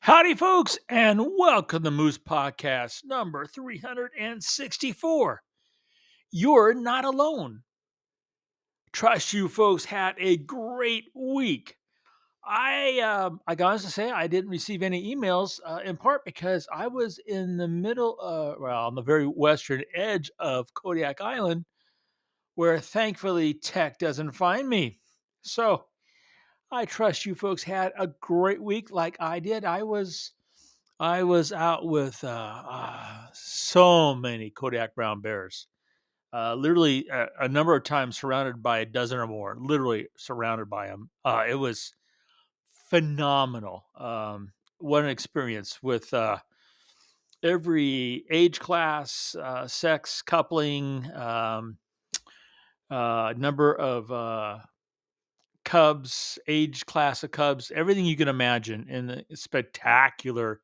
Howdy, folks, and welcome to Moose Podcast number 364. You're not alone. Trust you folks had a great week. I got to say I didn't receive any emails in part because I was in the middle, on the very western edge of Kodiak Island, where thankfully tech doesn't find me. So I trust you folks had a great week like I did. I was out with so many Kodiak brown bears. Literally a number of times surrounded by a dozen or more. Literally surrounded by them. It was phenomenal. What an experience with every age class, sex, coupling, number of cubs, age class of cubs, everything you can imagine in the spectacular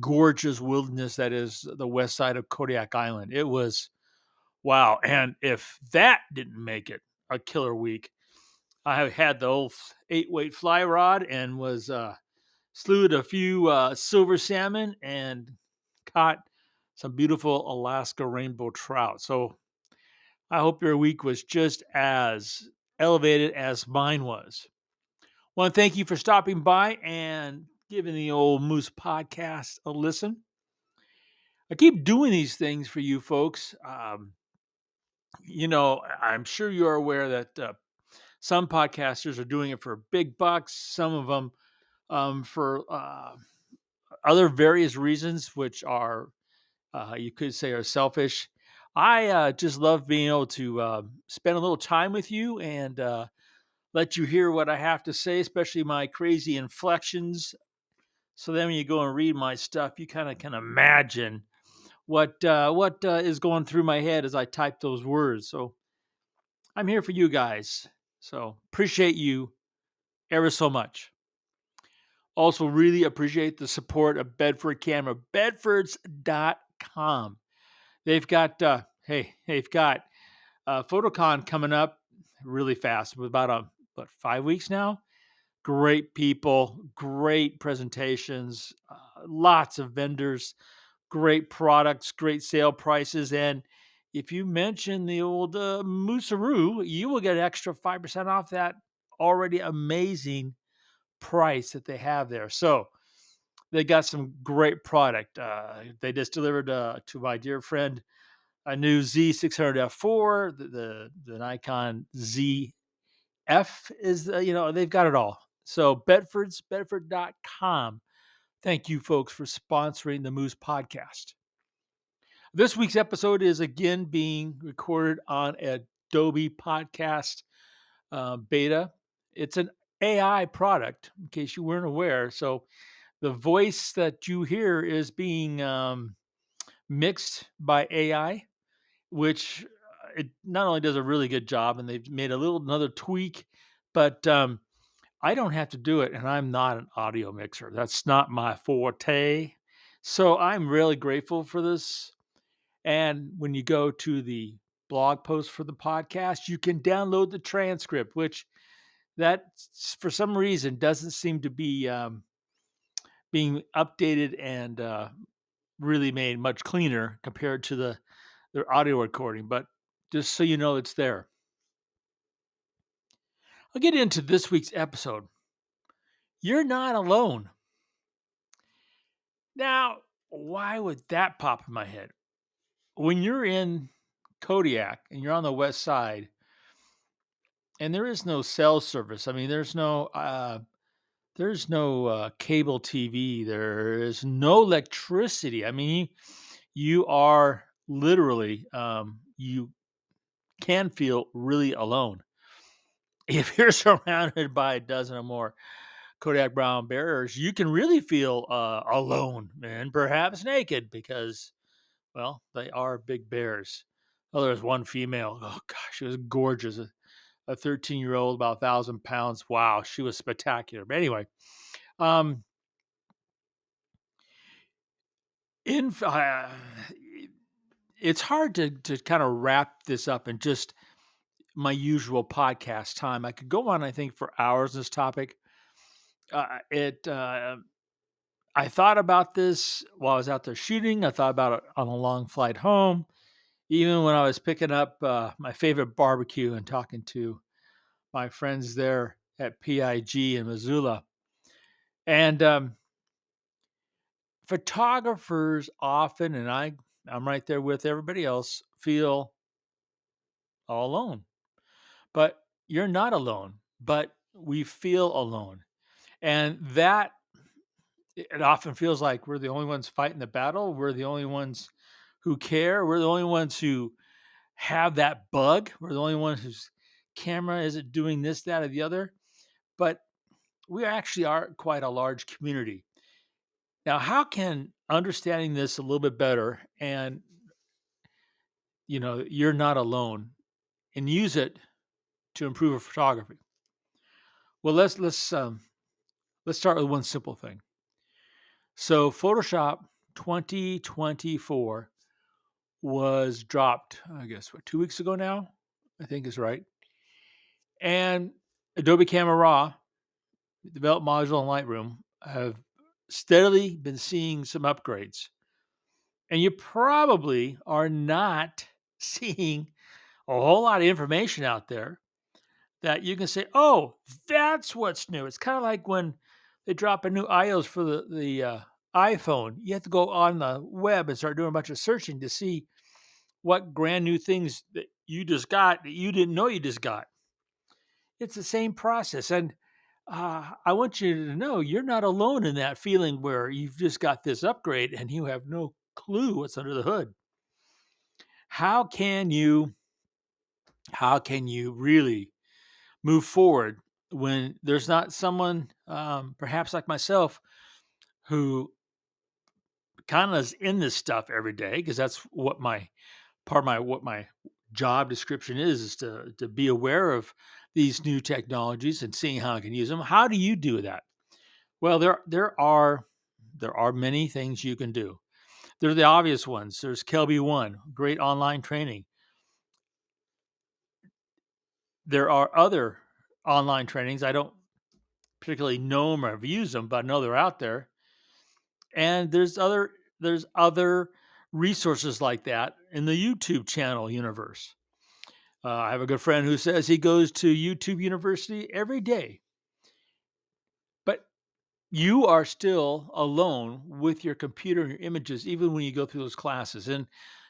gorgeous wilderness that is the west side of Kodiak Island. It was wow. And if that didn't make it a killer week, I have had the old 8-weight fly rod and was slewed a few silver salmon and caught some beautiful Alaska rainbow trout. So I hope your week was just as elevated as mine was. Want to thank you for stopping by and giving the old Moose podcast a listen. I keep doing these things for you folks. I'm sure you're aware that some podcasters are doing it for big bucks, some of them for other various reasons, which are, you could say, are selfish. I just love being able to spend a little time with you and let you hear what I have to say, especially my crazy inflections. So then when you go and read my stuff, you kind of can imagine what is going through my head as I type those words. So I'm here for you guys. So appreciate you ever so much. Also, really appreciate the support of Bedford Camera, bedfords.com. They've got Photocon coming up really fast with about 5 weeks now. Great people, great presentations, lots of vendors, great products, great sale prices, and if you mention the old Moosaroo, you will get an extra 5% off that already amazing price that they have there. So they got some great product. They just delivered to my dear friend a new Z600F4, the Nikon ZF is, they've got it all. So Bedford.com. Thank you, folks, for sponsoring the Moose Podcast. This week's episode is again being recorded on Adobe Podcast Beta. It's an AI product, in case you weren't aware. So the voice that you hear is being mixed by AI, which it not only does a really good job, and they've made another tweak, but I don't have to do it, and I'm not an audio mixer. That's not my forte. So I'm really grateful for this. And when you go to the blog post for the podcast, you can download the transcript, which that for some reason doesn't seem to be being updated and really made much cleaner compared to their audio recording. But just so you know, it's there. I'll get into this week's episode. You're not alone. Now, why would that pop in my head? When you're in Kodiak and you're on the west side, and there is no cell service. I mean, there's no cable TV. There is no electricity. I mean, you are literally you can feel really alone if you're surrounded by a dozen or more Kodiak brown bears. You can really feel alone and perhaps naked because, well, they are big bears. Oh, there's one female. Oh gosh, she was gorgeous. A 13-year-old, about 1,000 pounds. Wow, she was spectacular. But anyway, um, in it's hard to kind of wrap this up in just my usual podcast time. I could go on, I think, for hours this topic. It I thought about this while I was out there shooting. I thought about it on a long flight home, even when I was picking up my favorite barbecue and talking to my friends there at PIG in Missoula. And photographers often, and I'm right there with everybody else, feel all alone. But you're not alone, but we feel alone. And that it often feels like we're the only ones fighting the battle. We're the only ones who care. We're the only ones who have that bug. We're the only one whose camera isn't doing this, that, or the other. But we actually are quite a large community. Now, how can understanding this a little bit better and you're not alone and use it to improve our photography? Well, let's start with one simple thing. So, Photoshop 2024 was dropped, I guess, 2 weeks ago now, I think is right. And Adobe Camera Raw, developed module and Lightroom have steadily been seeing some upgrades. And you probably are not seeing a whole lot of information out there that you can say, oh, that's what's new. It's kind of like when they drop a new iOS for the iPhone. You have to go on the web and start doing a bunch of searching to see what brand new things that you just got that you didn't know you just got. It's the same process. And I want you to know you're not alone in that feeling where you've just got this upgrade and you have no clue what's under the hood. How can you really move forward when there's not someone, perhaps like myself, who kind of is in this stuff every day? Because that's what my what my job description is to be aware of these new technologies and seeing how I can use them. How do you do that? Well, there are many things you can do. There are the obvious ones. There's Kelby One, great online training. There are other online trainings. I don't particularly know them or have used them, but I know they're out there. And there's other resources like that in the YouTube channel universe. I have a good friend who says he goes to YouTube University every day, but you are still alone with your computer and your images, even when you go through those classes. And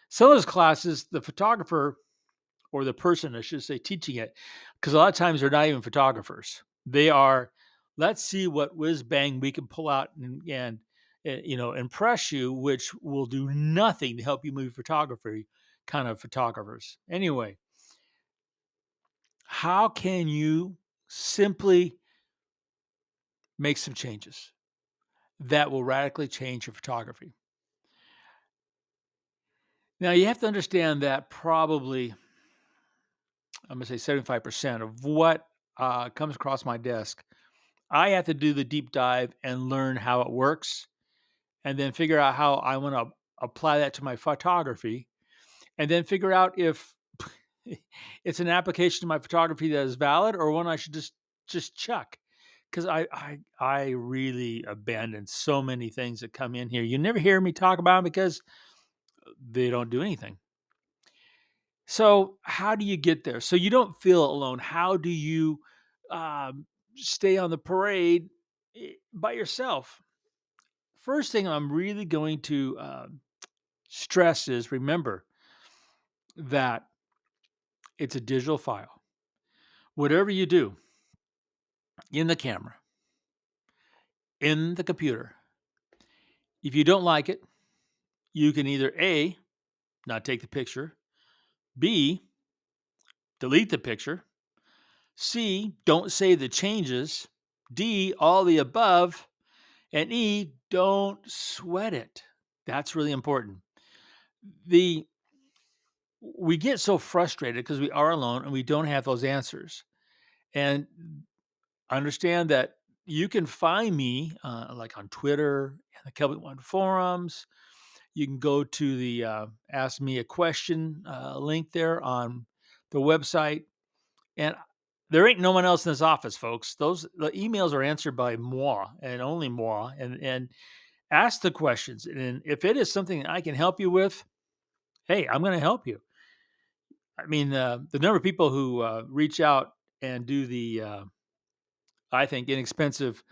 some of those classes, the photographer or the person, I should say, teaching it, because a lot of times they're not even photographers. They are, let's see what whiz bang we can pull out and impress you, which will do nothing to help you move photography kind of photographers. Anyway, how can you simply make some changes that will radically change your photography? Now, you have to understand that probably, I'm going to say 75% of what comes across my desk, I have to do the deep dive and learn how it works and then figure out how I want to apply that to my photography and then figure out if it's an application to my photography that is valid or one I should just chuck. Because I really abandon so many things that come in here. You never hear me talk about them because they don't do anything. So how do you get there? So you don't feel alone. How do you um, stay on the parade by yourself? First thing I'm really going to stress is remember that it's a digital file. Whatever you do in the camera, in the computer, if you don't like it, you can either A, not take the picture, B, delete the picture, C, don't save the changes, D, all the above, and E, don't sweat it. That's really important. The We get so frustrated because we are alone and we don't have those answers. And understand that you can find me like on Twitter and the Kelvin One forums. You can go to the Ask Me a Question link there on the website. And there ain't no one else in this office, folks. The emails are answered by moi and only moi. And Ask the questions. And if it is something I can help you with, hey, I'm going to help you. I mean, the number of people who reach out and do the, I think, inexpensive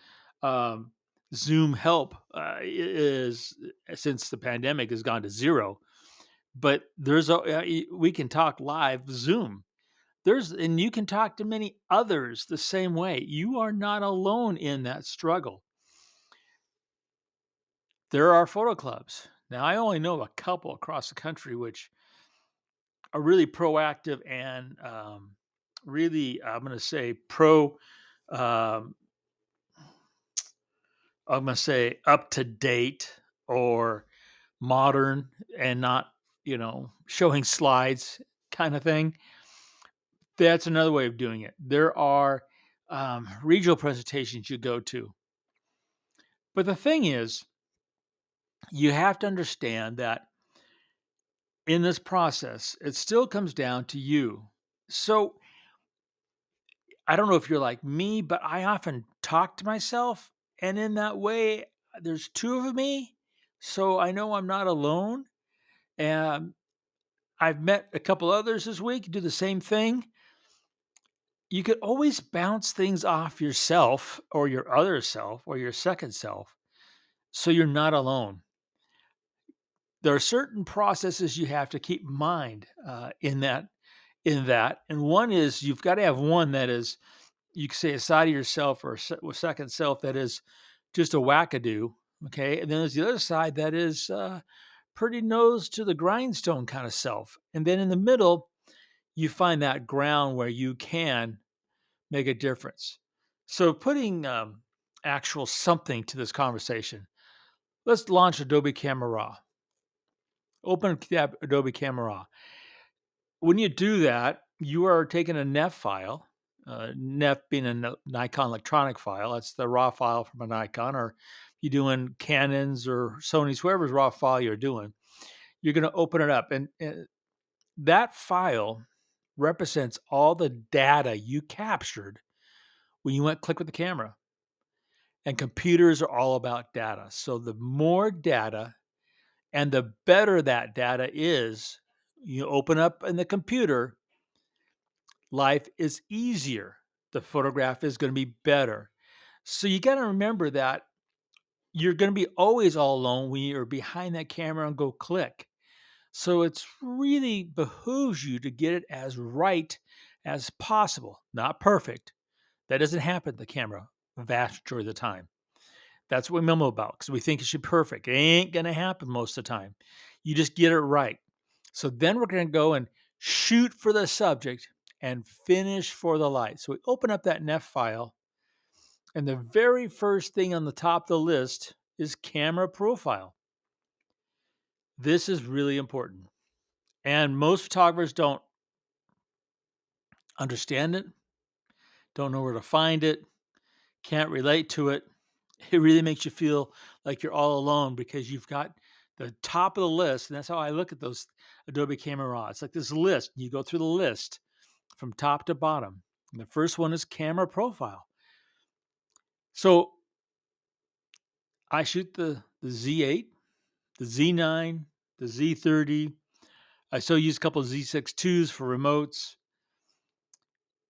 um, Zoom help is since the pandemic has gone to zero. But we can talk live Zoom. And you can talk to many others the same way. You are not alone in that struggle. There are photo clubs. Now, I only know a couple across the country which are really proactive and really, I'm going to say, um, I'm going to say up to date or modern and not, showing slides kind of thing. That's another way of doing it. There are regional presentations you go to. But the thing is, you have to understand that in this process, it still comes down to you. So I don't know if you're like me, but I often talk to myself. And in that way, there's two of me. So I know I'm not alone. And I've met a couple others this week who do the same thing. You could always bounce things off yourself or your other self or your second self so you're not alone. There are certain processes you have to keep in mind in that, and one is you've got to have one that is, you could say, a side of yourself or a second self that is just a wackadoo, okay, and then there's the other side that is pretty nose to the grindstone kind of self, and then in the middle you find that ground where you can make a difference. So putting actual something to this conversation, let's launch Adobe Camera Raw. Open Adobe Camera Raw. When you do that, you are taking a NEF file, NEF being a Nikon electronic file. That's the raw file from a Nikon, or you're doing Canons or Sony's, whoever's raw file you're doing. You're going to open it up, and that file represents all the data you captured when you went click with the camera. And computers are all about data. So the more data and the better that data is, you open up in the computer, life is easier. The photograph is going to be better. So you got to remember that you're going to be always all alone when you're behind that camera and go click. So it's really behooves you to get it as right as possible. Not perfect. That doesn't happen to the camera vast majority of the time. That's what we memo about because we think it should be perfect. It ain't going to happen most of the time. You just get it right. So then we're going to go and shoot for the subject and finish for the light. So we open up that NEF file, and the very first thing on the top of the list is camera profile. This is really important. And most photographers don't understand it, don't know where to find it, can't relate to it. It really makes you feel like you're all alone because you've got the top of the list. And that's how I look at those Adobe Camera Raw. It's like this list. You go through the list from top to bottom. And the first one is camera profile. So I shoot the Z8, the Z9, the Z30. I still use a couple of Z6 IIs for remotes.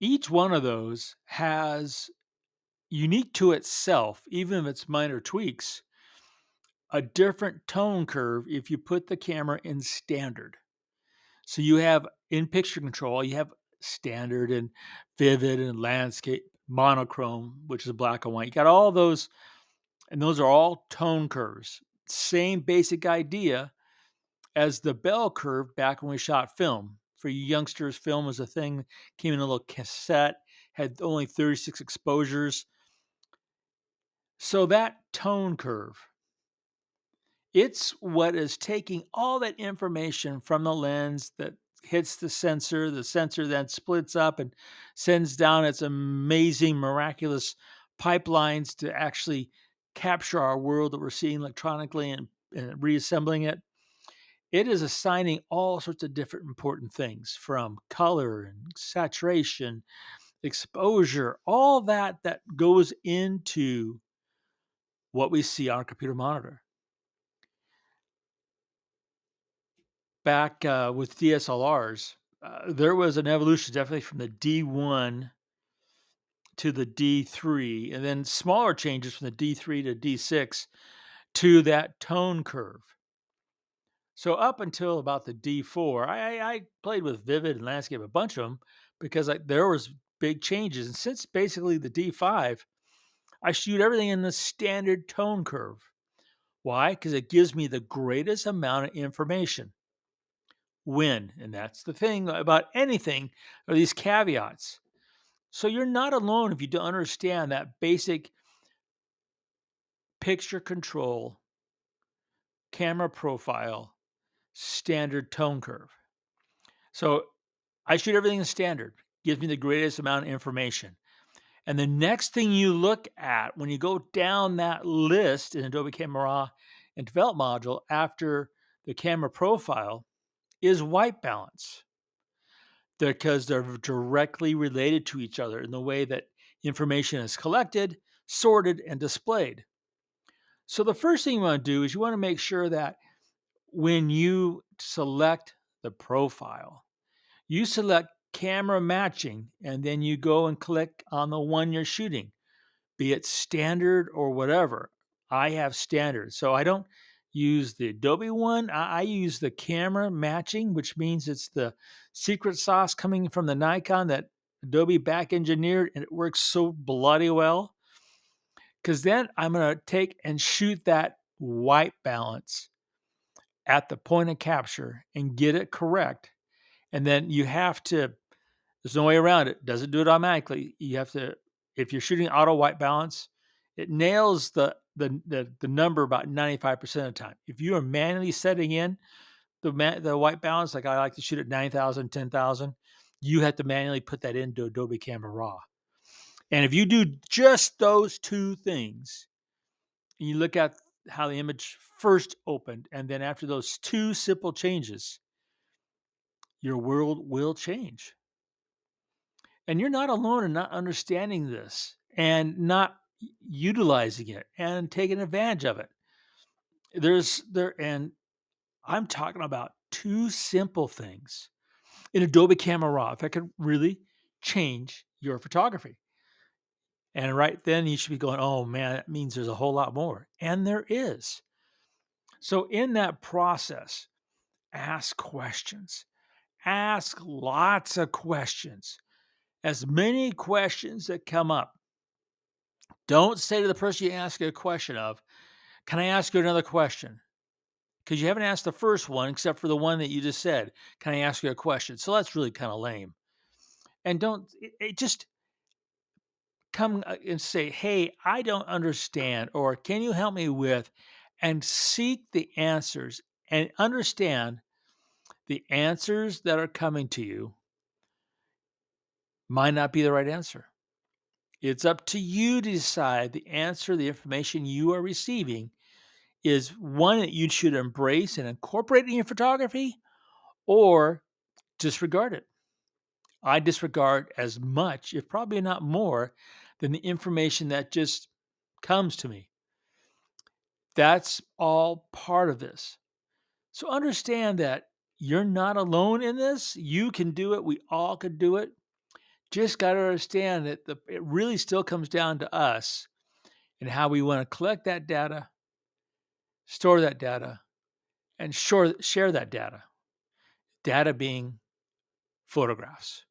Each one of those has, unique to itself, even if it's minor tweaks, a different tone curve if you put the camera in standard. So you have in picture control, you have standard and vivid and landscape, monochrome, which is black and white. You got all those, and those are all tone curves. Same basic idea as the bell curve back when we shot film. For you youngsters, film was a thing, came in a little cassette, had only 36 exposures. So that tone curve, it's what is taking all that information from the lens that hits the sensor. The sensor then splits up and sends down its amazing, miraculous pipelines to actually capture our world that we're seeing electronically and reassembling it. It is assigning all sorts of different important things from color and saturation, exposure, all that goes into what we see on our computer monitor. back with DSLRs, there was an evolution definitely from the D1 to the D3, and then smaller changes from the D3 to D6 to that tone curve. So up until about the D4, I played with Vivid and Landscape, a bunch of them, because there was big changes. And since basically the D5, I shoot everything in the standard tone curve. Why? Because it gives me the greatest amount of information. When, and that's the thing about anything, are these caveats. So you're not alone if you don't understand that basic picture control, camera profile, standard tone curve. So I shoot everything in standard, gives me the greatest amount of information. And the next thing you look at when you go down that list in Adobe Camera Raw and Develop module after the camera profile is white balance, because they're directly related to each other in the way that information is collected, sorted, and displayed. So the first thing you want to do is you want to make sure that when you select the profile, you select camera matching, and then you go and click on the one you're shooting, be it standard or whatever. I have standard. So I don't use the Adobe one. I use the camera matching, which means it's the secret sauce coming from the Nikon that Adobe back engineered, and it works so bloody well. Because then I'm going to take and shoot that white balance at the point of capture and get it correct. And then you have to, there's no way around it. Doesn't do it automatically. You have to, if you're shooting auto white balance, it nails the number about 95% of the time. If you are manually setting in the white balance, like I like to shoot at 9,000, 10,000, you have to manually put that into Adobe Camera Raw. And if you do just those two things, and you look at how the image first opened, and then after those two simple changes, your world will change. And you're not alone in not understanding this and not utilizing it and taking advantage of it. And I'm talking about two simple things in Adobe Camera Raw that could really change your photography. And right then you should be going, oh man, that means there's a whole lot more. And there is. So in that process, ask questions. Ask lots of questions. As many questions that come up. Don't say to the person you ask a question of, can I ask you another question? Because you haven't asked the first one except for the one that you just said. Can I ask you a question? So that's really kind of lame. And don't just come and say, hey, I don't understand, or can you help me with, and seek the answers and understand the answers that are coming to you might not be the right answer. It's up to you to decide the answer, the information you are receiving is one that you should embrace and incorporate in your photography, or disregard it. I disregard as much, if probably not more, than the information that just comes to me. That's all part of this. So understand that you're not alone in this. You can do it. We all could do it. Just got to understand that it really still comes down to us and how we want to collect that data, store that data, and share that data. Data being photographs.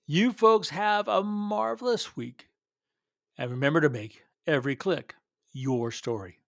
You folks have a marvelous week. And remember to make every click your story.